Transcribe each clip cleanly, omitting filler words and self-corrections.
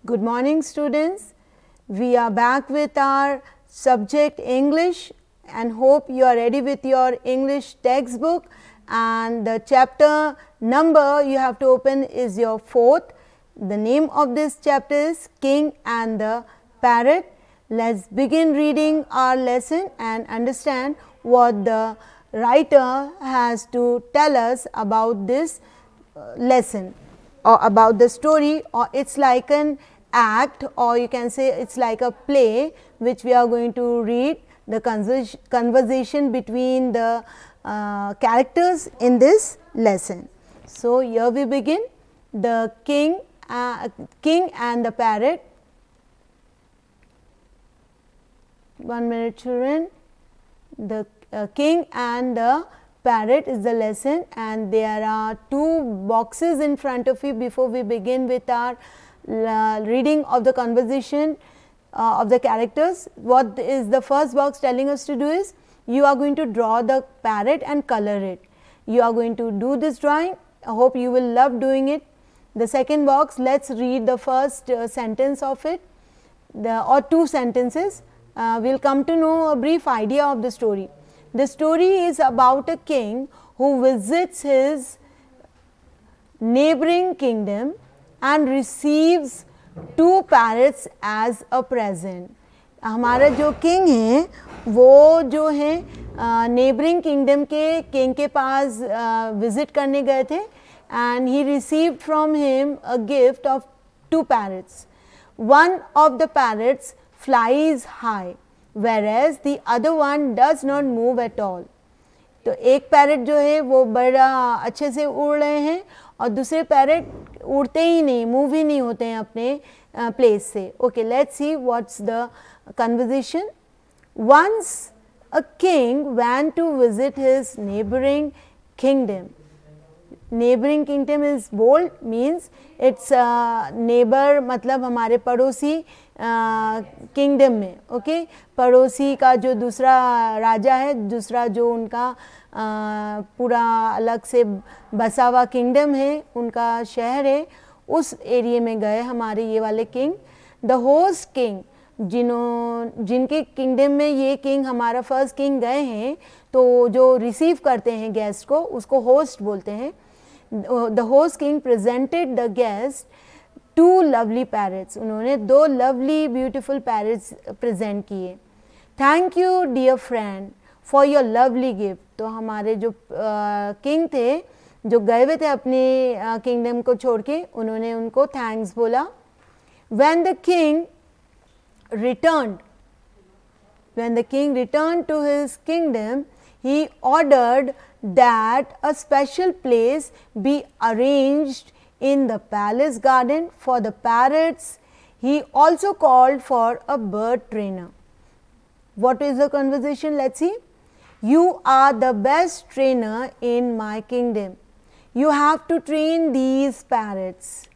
Good morning, students. We are back with our subject English and hope you are ready with your English textbook, and the chapter number you have to open is your 4th. The name of this chapter is King and the Parrot. Let's begin reading our lesson and understand what the writer has to tell us about this lesson or about the story, or it's like an act, or you can say it's like a play which we are going to read, the conversation between the characters in this lesson. So, here we begin. The king and the parrot. 1 minute, children. The king and the parrot is the lesson, and there are 2 boxes in front of you before we begin with our reading of the conversation of the characters. What is the first box telling us to do is, you are going to draw the parrot and color it. You are going to do this drawing. I hope you will love doing it. The second box, let's read the first sentence of it, or 2 sentences. We will come to know a brief idea of the story. The story is about a king who visits his neighboring kingdom and receives 2 parrots as a present. हमारा जो king है वो जो है neighbouring kingdom के king के पास visit करने गए थे, and he received from him a gift of 2 parrots. One of the parrots flies high, whereas the other one does not move at all. तो एक पैरट जो है वो बड़ा अच्छे से उड़ रहे हैं और दूसरे पैरट उड़ते ही नहीं, मूव ही नहीं होते हैं अपने प्लेस से. Okay, let's see what's the conversation. Once a king went to visit his neighboring kingdom. Neighboring kingdom is bold, means it's neighbor, मतलब हमारे पड़ोसी किंगडम में. ओके, पड़ोसी का जो दूसरा राजा है, दूसरा जो उनका पूरा अलग से बसा हुआ किंगडम है, उनका शहर है, उस एरिया में गए हमारे ये वाले किंग. द होस्ट किंग, जिनके किंगडम में ये किंग हमारा फर्स्ट किंग गए हैं, तो जो रिसीव करते हैं गेस्ट को उसको होस्ट बोलते हैं. The host king presented the guest 2 lovely parrots. उन्होंने 2 लवली ब्यूटीफुल पैरट्स प्रेजेंट किए. Thank you dear friend for your lovely gift. तो हमारे जो किंग थे, जो गए हुए थे अपने किंगडम को छोड़ के, उन्होंने उनको थैंक्स बोला. When the king returned to his kingdom, he ordered that a special place be arranged in the palace garden for the parrots. He also called for a bird trainer. What is the conversation? Let's see. You are the best trainer in my kingdom. You have to train these parrots.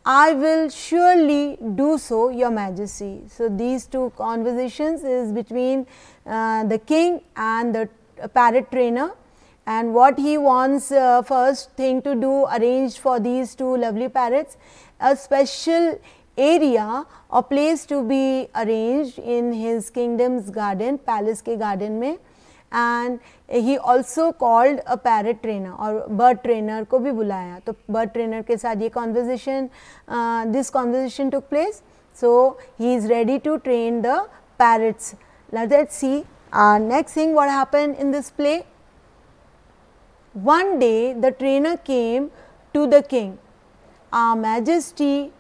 I will surely do so, your majesty. So, these 2 conversations is between the king and the parrot trainer, and what he wants first thing to do, arranged for these 2 lovely parrots a special area or place to be arranged in his kingdom's garden, palace के garden में. And he also called a parrot trainer और bird trainer को भी बुलाया. तो bird trainer के साथ ये conversation, this conversation took place. So, he is ready to train the parrots. Let's see next thing what happened in this play. One day the trainer came to the king. Our Majesty,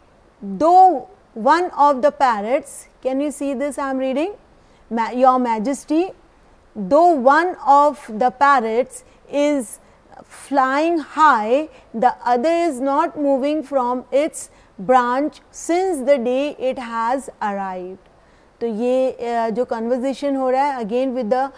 though one of the parrots, can you see this? I am reading. Your Majesty, though one of the parrots is flying high, the other is not moving from its branch since the day it has arrived. तो ये जो conversation हो रहा है again with the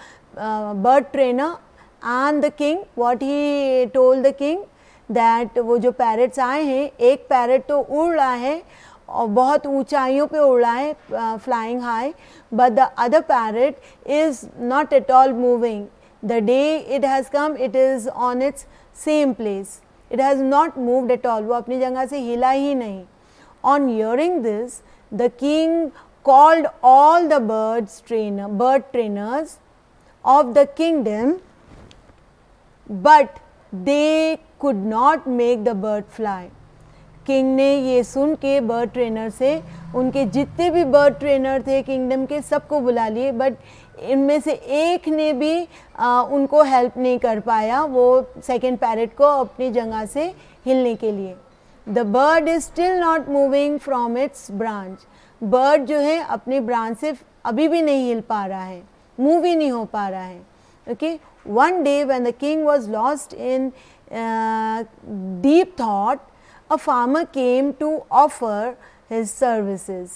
bird trainer and the king. What he told the king that वो जो parrots आए हैं, एक parrot तो उड़ रहा है और बहुत ऊंचाइयों पे उड़ रहा है, flying high, but the other parrot is not at all moving. The day it has come, it is on its same place. It has not moved at all. वो अपनी जगह से हिला ही नहीं. On hearing this, the king called all the bird trainers of the kingdom, but they could not make the bird fly. King ने ये सुन के bird trainer से उनके जितने भी बर्ड ट्रेनर थे किंगडम के सबको बुला लिए, बट इनमें से एक ने भी उनको हेल्प नहीं कर पाया वो सेकेंड पैरेट को अपनी जगह से हिलने के लिए. The bird is still not moving from its branch. Bird जो है अपने ब्रांच से अभी भी नहीं हिल पा रहा है, मूव ही नहीं हो पा रहा है. Okay, one day when the king was lost in deep thought, a farmer came to offer his services.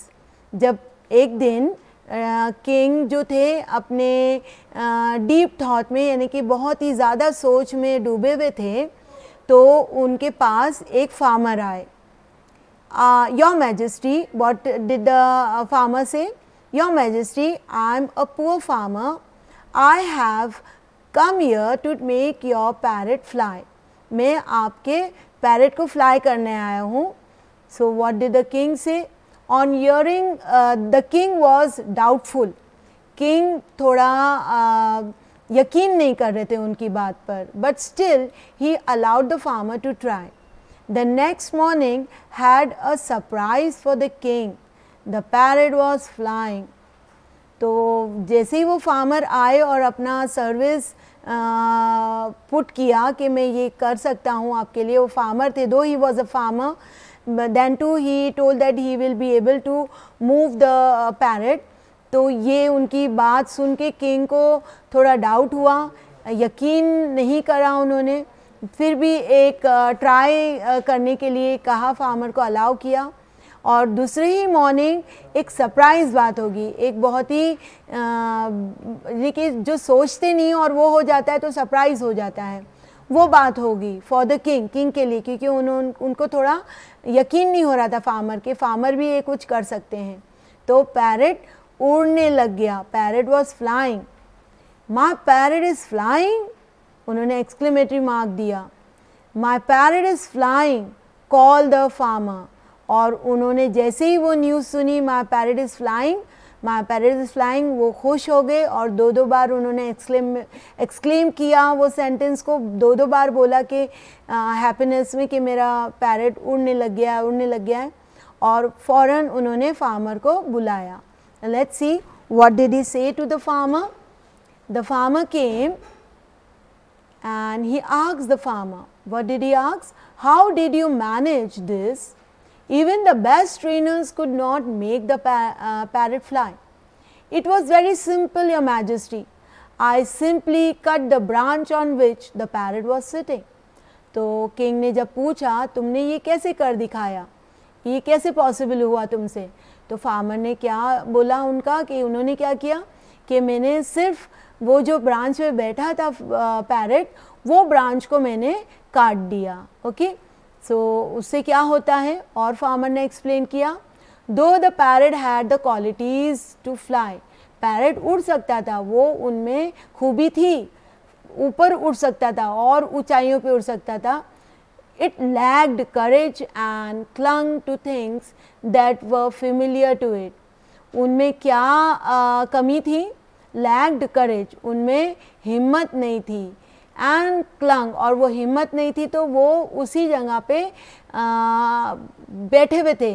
जब एक दिन किंग जो थे अपने डीप थॉट में यानी कि बहुत ही ज़्यादा सोच में डूबे हुए थे, तो उनके पास एक फार्मर आए. Your majesty, what did the farmer say? Your majesty, I am a poor farmer, I have come here to make your parrot fly. मैं आपके पैरेट को फ्लाई करने आया हूँ. So what did the king say? On hearing the king was doubtful. King थोड़ा यकीन नहीं कर रहे थे उनकी बात पर, but still he allowed the farmer to try. The next morning had a surprise for the king. The parrot was flying. तो जैसे ही वो फार्मर आए और अपना सर्विस पुट किया कि मैं ये कर सकता हूँ आपके लिए, वो फार्मर थे, though he was a farmer, then to he told that he will be able to move the parrot. तो ये उनकी बात सुन के किंग को थोड़ा डाउट हुआ, यकीन नहीं करा उन्होंने. फिर भी एक ट्राई करने के लिए कहा, फार्मर को अलाउ किया. और दूसरे ही मॉर्निंग एक सरप्राइज़ बात होगी, एक बहुत ही लेकिन जो सोचते नहीं और वो हो जाता है तो सरप्राइज़ हो जाता है, वो बात होगी फॉर द किंग, किंग के लिए, क्योंकि उनको थोड़ा यकीन नहीं हो रहा था फार्मर के, फार्मर भी ये कुछ कर सकते हैं. तो पैरेट उड़ने लग गया. Parrot was flying. My parrot is flying, उन्होंने एक्सक्लेमेटरी मार्क दिया. My parrot is flying, call the farmer. और उन्होंने जैसे ही वो न्यूज़ सुनी, my parrot is flying, my parrot is flying, वो खुश हो गए और दो बार उन्होंने एक्सक्लेम किया वो सेंटेंस को, दो बार बोला कि हैप्पीनेस में कि मेरा पैरेट उड़ने लग गया है. और फ़ौरन उन्होंने फार्मर को बुलाया. Let's see what did he say to the farmer. The farmer came and he asked the farmer. What did he ask? How did you manage this? Even the best trainers could not make the parrot fly. It was very simple, Your Majesty. I simply cut the branch on which the parrot was sitting. तो king ने जब पूछा तुमने ये कैसे कर दिखाया, ये कैसे पॉसिबल हुआ तुमसे, तो फार्मर ने क्या बोला उनका कि उन्होंने क्या किया कि मैंने सिर्फ वो जो ब्रांच पे बैठा था पैरेट, वो ब्रांच को मैंने काट दिया. ओके, सो उससे क्या होता है, और फार्मर ने एक्सप्लेन किया. Though the parrot had the qualities to fly. Parrot उड़ सकता था, वो उनमें खूबी थी, ऊपर उड़ सकता था और ऊंचाइयों पे उड़ सकता था. It lacked courage and clung to things that were familiar to it. उनमें क्या कमी थी? लैक्ड करेज, उनमें हिम्मत नहीं थी. एंड क्लंग, और वो हिम्मत नहीं थी तो वो उसी जगह पे बैठे हुए थे.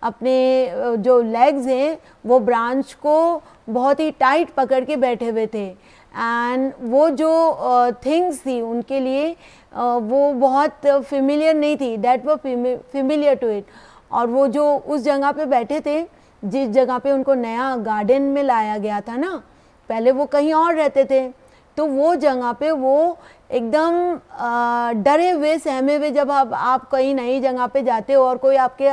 अपने जो लेग्स हैं वो ब्रांच को बहुत ही टाइट पकड़ के बैठे हुए थे. एंड वो जो थिंग्स थी उनके लिए वो बहुत फेमिलियर नहीं थी, that were familiar to it. और वो जो उस जगह पे बैठे थे, जिस जगह पे उनको नया गार्डन में लाया गया था ना, पहले वो कहीं और रहते थे, तो वो जगह पे वो एकदम डरे हुए सहमे हुए, जब आप कहीं नई जगह पे जाते हो और कोई आपके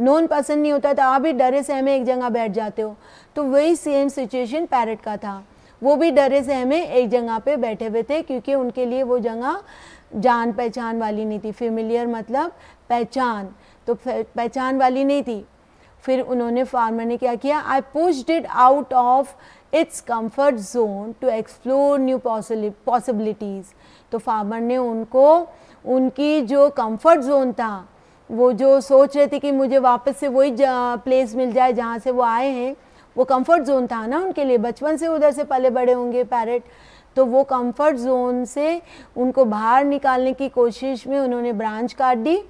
नोन पर्सन नहीं होता तो आप भी डरे सहमे एक जगह बैठ जाते हो. तो वही सेम सिचुएशन पैरेट का था, वो भी डरे सहमे एक जगह पे बैठे हुए थे, क्योंकि उनके लिए वो जगह जान पहचान वाली नहीं थी. फेमिलियर मतलब पहचान, तो पहचान वाली नहीं थी. फिर उन्होंने, फार्मर ने क्या किया, I pushed it out of its comfort zone to explore new possibilities. तो फार्मर ने उनको उनकी जो कंफर्ट जोन था वो जो सोच रहे थे कि मुझे वापस से वही प्लेस मिल जाए जहाँ से वो आए हैं, वो कंफर्ट जोन था ना उनके लिए, बचपन से उधर से पले बड़े होंगे पैरेट, तो वो कंफर्ट जोन से उनको बाहर निकालने की कोशिश में उन्होंने ब्रांच काट दी।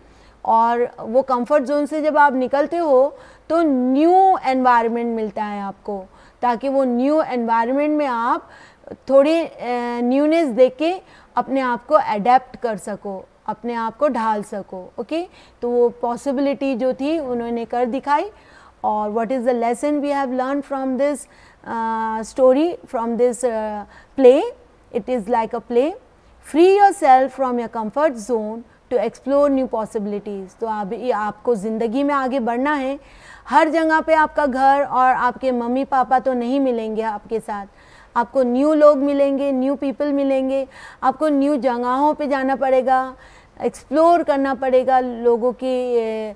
और वो कंफर्ट जोन से जब आप निकलते हो तो न्यू एनवायरनमेंट मिलता है आपको, ताकि वो न्यू एनवायरनमेंट में आप थोड़ी न्यूनेस देख के अपने आप को अडेप्ट कर सको, अपने आप को ढाल सको। ओके, तो वो पॉसिबिलिटी जो थी उन्होंने कर दिखाई। और what is the lesson we have learn from this story, from this play? It is like a play. Free yourself from your comfort zone to explore new possibilities. तो आपको ज़िंदगी में आगे बढ़ना है। हर जगह पे आपका घर और आपके मम्मी पापा तो नहीं मिलेंगे आपके साथ, आपको न्यू लोग मिलेंगे, न्यू पीपल मिलेंगे, आपको न्यू जगहों पे जाना पड़ेगा, एक्सप्लोर करना पड़ेगा लोगों की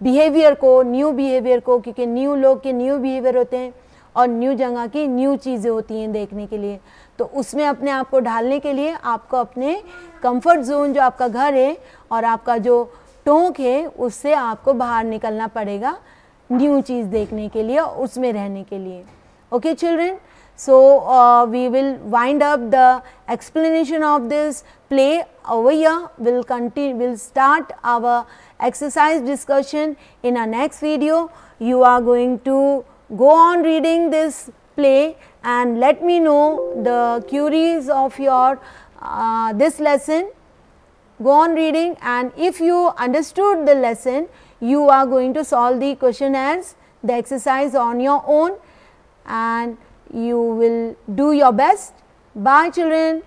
बिहेवियर को, न्यू बिहेवियर को, क्योंकि न्यू लोग के न्यू बिहेवियर होते हैं और न्यू जगह की न्यू चीज़ें होती हैं देखने के लिए। तो उसमें अपने आप को ढालने के लिए आपको अपने कंफर्ट जोन जो आपका घर है और आपका जो टोंक है उससे आपको बाहर निकलना पड़ेगा न्यू चीज़ देखने के लिए, उसमें रहने के लिए। Okay children, so we will wind up the explanation of this play over here. We'll start our exercise discussion in our next video. You are going to go on reading this play and let me know the queries of your this lesson. Go on reading, and if you understood the lesson, you are going to solve the questionnaires, the exercise on your own, and you will do your best. Bye children.